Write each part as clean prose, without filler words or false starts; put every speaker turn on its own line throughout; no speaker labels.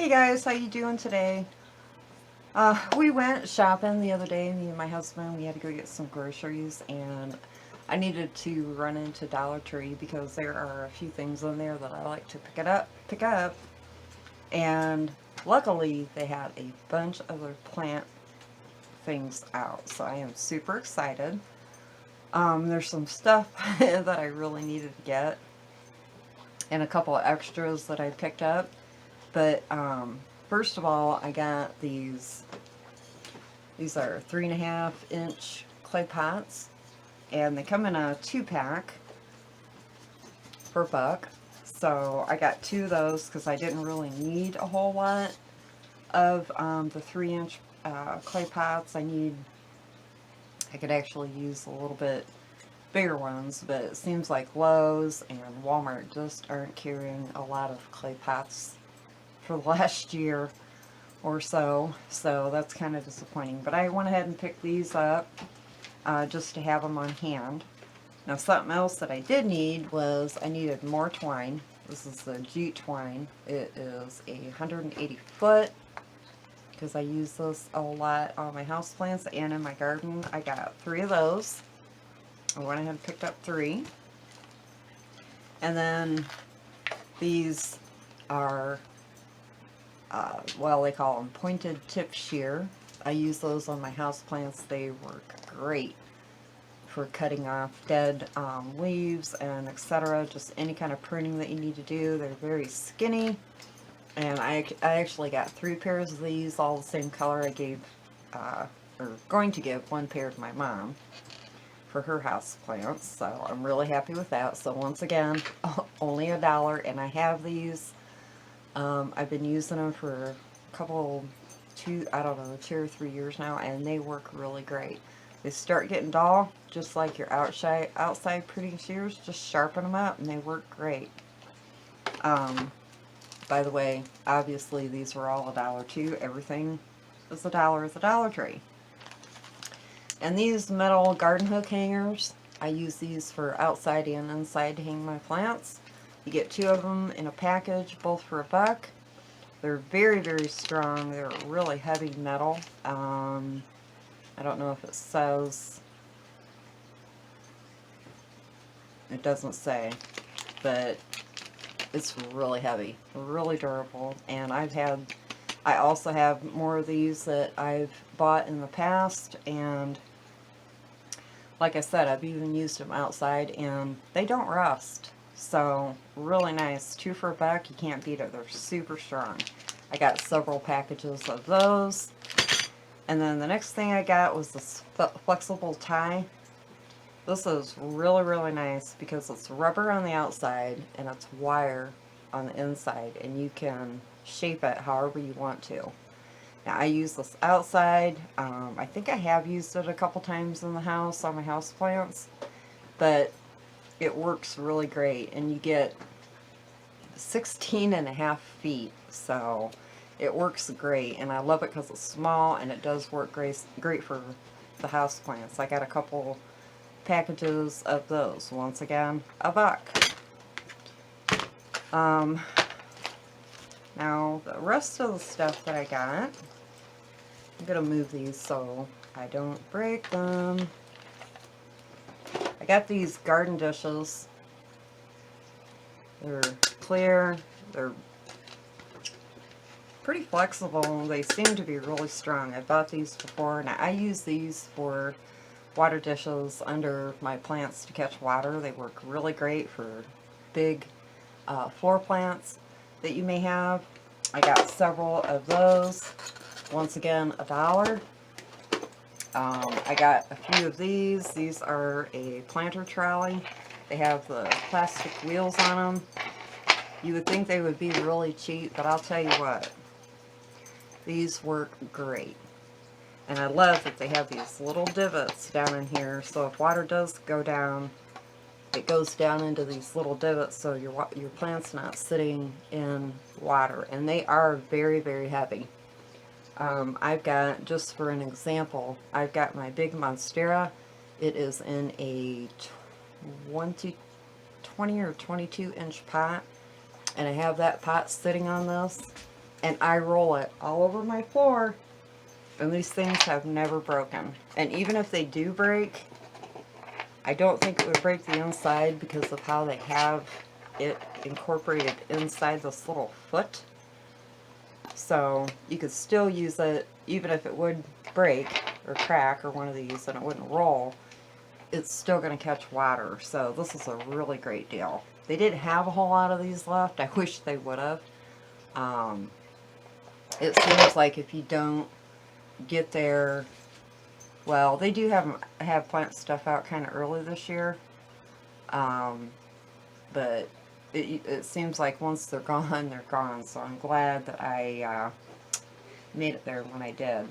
Hey guys, how you doing today? We went shopping the other day, me and my husband. We had to go get some groceries, and I needed to run into Dollar Tree because there are a few things in there that I like to pick up. And luckily, they had a bunch of their plant things out, so I am super excited. There's some stuff that I really needed to get, and a couple of extras that I picked up. But first of all, I got these. These are 3.5 inch clay pots, and they come in a 2-pack for $1. So I got 2 of those because I didn't really need a whole lot of the 3-inch clay pots. I could actually use a little bit bigger ones, but it seems like Lowe's and Walmart just aren't carrying a lot of clay pots for the last year or so that's kind of disappointing. But I went ahead and picked these up just to have them on hand. Now, something else that I did need was I needed more twine. This is the jute twine. It is 180 foot because I use this a lot on my houseplants and in my garden. I got 3 of those. I went ahead and picked up 3. And then these are well, they call them pointed tip shear. I use those on my houseplants. They work great for cutting off dead leaves and etc. Just any kind of pruning that you need to do. They're very skinny, and I actually got 3 pairs of these, all the same color. I gave, or going to give, 1 pair to my mom for her house plants, so I'm really happy with that. So once again, only $1, and I have these. I've been using them for a couple, 2 or 3 years now, and they work really great. They start getting dull, just like your outside pruning shears. Just sharpen them up, and they work great. By the way, obviously these were all $1 too. Everything is $1 at the Dollar Tree. And these metal garden hook hangers, I use these for outside and inside to hang my plants. You get 2 of them in a package, both for $1. They're very, very strong. They're really heavy metal. I don't know if it says. It doesn't say, but it's really heavy, really durable. And I also have more of these that I've bought in the past, and like I said, I've even used them outside, and they don't rust. So, really nice. 2 for $1. You can't beat it. They're super strong. I got several packages of those. And then the next thing I got was this flexible tie. This is really, really nice because it's rubber on the outside and it's wire on the inside, and you can shape it however you want to. Now, I use this outside. I think I have used it a couple times in the house on my house plants, but it works really great, and you get 16.5 feet, so it works great, and I love it because it's small, and it does work great for the house plants. I got a couple packages of those. Once again, $1. Now, the rest of the stuff that I got, I'm going to move these so I don't break them. I got these garden dishes. They're clear. They're pretty flexible. They seem to be really strong. I bought these before, and I use these for water dishes under my plants to catch water. They work really great for big floor plants that you may have. I got several of those. Once again, $1. I got a few of these. These are a planter trolley. They have the plastic wheels on them. You would think they would be really cheap, but I'll tell you what, these work great. And I love that they have these little divots down in here, so if water does go down, it goes down into these little divots, so your plant's not sitting in water. And they are very, very heavy. I've got, just for an example, I've got my big Monstera. It is in a 20 or 22 inch pot, and I have that pot sitting on this, and I roll it all over my floor, and these things have never broken. And even if they do break, I don't think it would break the inside because of how they have it incorporated inside this little foot. So you could still use it, even if it would break or crack or one of these and it wouldn't roll, it's still going to catch water. So this is a really great deal. They didn't have a whole lot of these left. I wish they would have. It seems like if you don't get there, well, they do have plant stuff out kind of early this year. But it seems like once they're gone, they're gone. So I'm glad that I made it there when I did.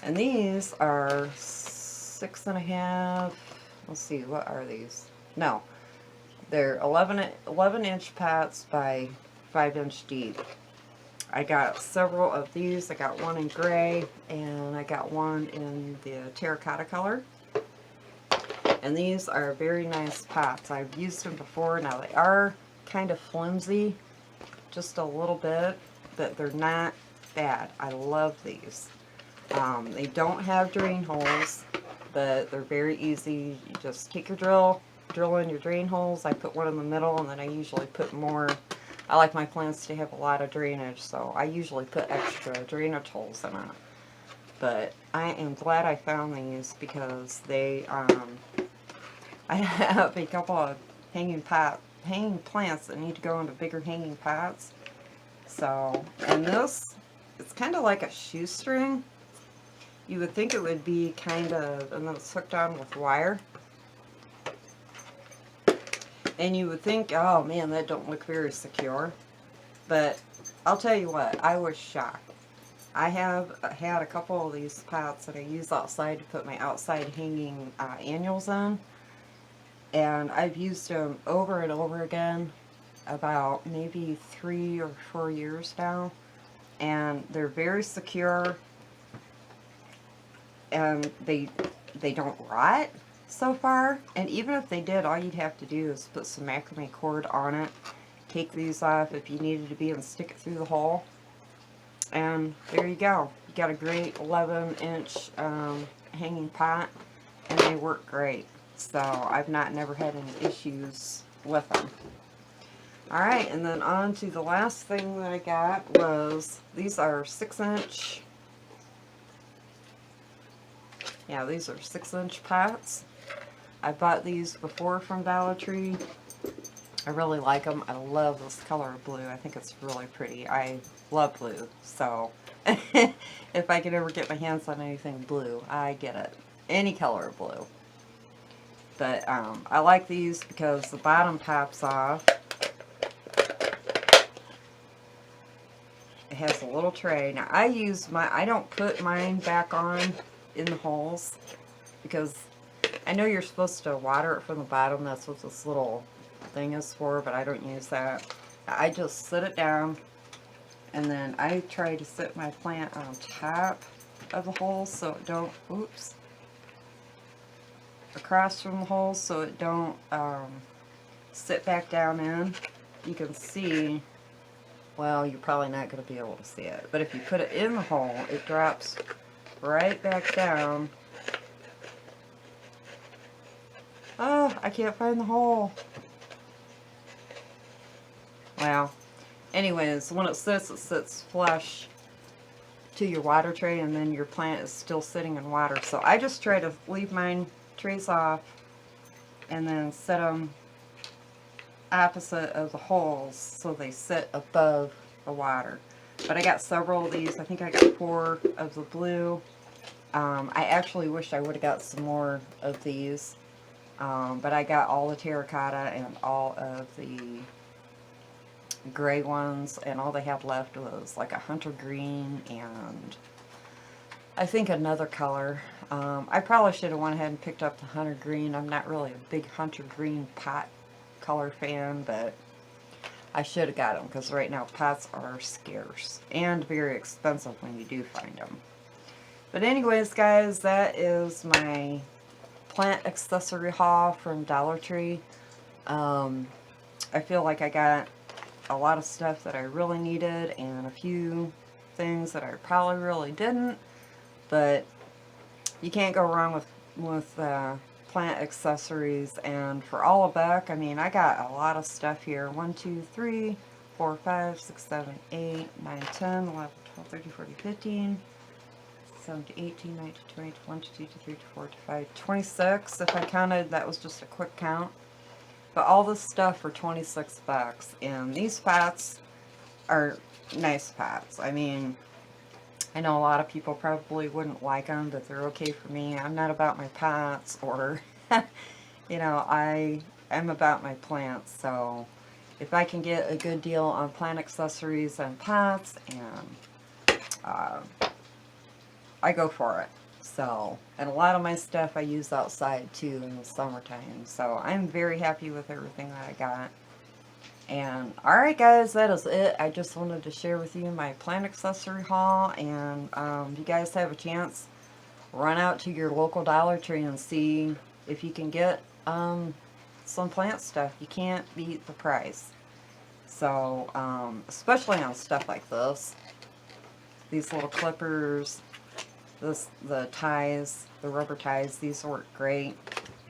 And these are 6.5. Let's see, what are these? No, they're 11-inch pots by 5-inch deep. I got several of these. I got one in gray, and I got one in the terracotta color. And these are very nice pots. I've used them before. Now they are kind of flimsy, just a little bit, but they're not bad. I love these. They don't have drain holes, but they're very easy. You just take your drill in your drain holes. I put one in the middle, and then I usually put more. I like my plants to have a lot of drainage, so I usually put extra drainage holes in it. But I am glad I found these because they, I have a couple of hanging plants that need to go into bigger hanging pots. So, and this, it's kind of like a shoestring. You would think it would be kind of, and then it's hooked on with wire. And you would think, oh man, that don't look very secure. But I'll tell you what, I was shocked. I have had a couple of these pots that I use outside to put my outside hanging annuals in. And I've used them over and over again, about maybe 3 or 4 years now. And they're very secure. And they don't rot so far. And even if they did, all you'd have to do is put some macrame cord on it, take these off if you needed to be, and stick it through the hole. And there you go. You got a great 11-inch hanging pot, and they work great. So I've never had any issues with them. Alright, and then on to the last thing that I got was, these are 6-inch. Yeah, these are 6-inch pots. I bought these before from Dollar Tree. I really like them. I love this color of blue. I think it's really pretty. I love blue. So, if I could ever get my hands on anything blue, I get it. Any color of blue. But, I like these because the bottom pops off. It has a little tray. Now, I don't put mine back on in the holes because I know you're supposed to water it from the bottom. That's what this little thing is for, but I don't use that. I just sit it down, and then I try to sit my plant on top of the holes so it don't, oops, across from the holes so it don't sit back down in. You can see, well, you're probably not going to be able to see it, but if you put it in the hole, it drops right back down. Oh, I can't find the hole. Well, anyways, when it sits flush to your water tray, and then your plant is still sitting in water. So I just try to leave mine trays off and then set them opposite of the holes so they sit above the water. But I got several of these. I think I got 4 of the blue. I actually wish I would have got some more of these. But I got all the terracotta and all of the gray ones, and all they had left was like a hunter green and I think another color. I probably should have went ahead and picked up the hunter green. I'm not really a big hunter green pot color fan, but I should have got them because right now pots are scarce and very expensive when you do find them. But anyways, guys, that is my plant accessory haul from Dollar Tree. I feel like I got a lot of stuff that I really needed and a few things that I probably really didn't. But you can't go wrong with plant accessories. And for all of Beck, I mean, I got a lot of stuff here. 1, 2, 3, 4, 5, 6, 7, 8, 9, 10, 11, 12, 13, 14, 15, 17, 18, 19, 20, 21, 22, 23, 24, 25, 26. If I counted, that was just a quick count. But all this stuff for 26 bucks. And these pots are nice pots. I mean, I know a lot of people probably wouldn't like them, but they're okay for me. I'm not about my pots or, you know, I'm about my plants. So if I can get a good deal on plant accessories and pots, and I go for it. So, and a lot of my stuff I use outside too in the summertime. So I'm very happy with everything that I got. And alright guys, that is it. I just wanted to share with you my plant accessory haul. And if you guys have a chance, run out to your local Dollar Tree and see if you can get some plant stuff. You can't beat the price. So, especially on stuff like this. These little clippers, the ties, the rubber ties, these work great.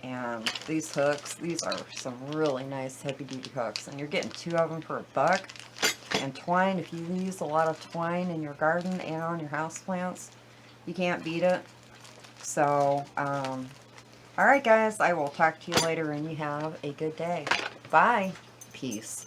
And these hooks, these are some really nice heavy duty hooks, and you're getting 2 of them for $1. And twine, if you use a lot of twine in your garden and on your houseplants, you can't beat it. So, alright guys, I will talk to you later, and you have a good day. Bye. Peace.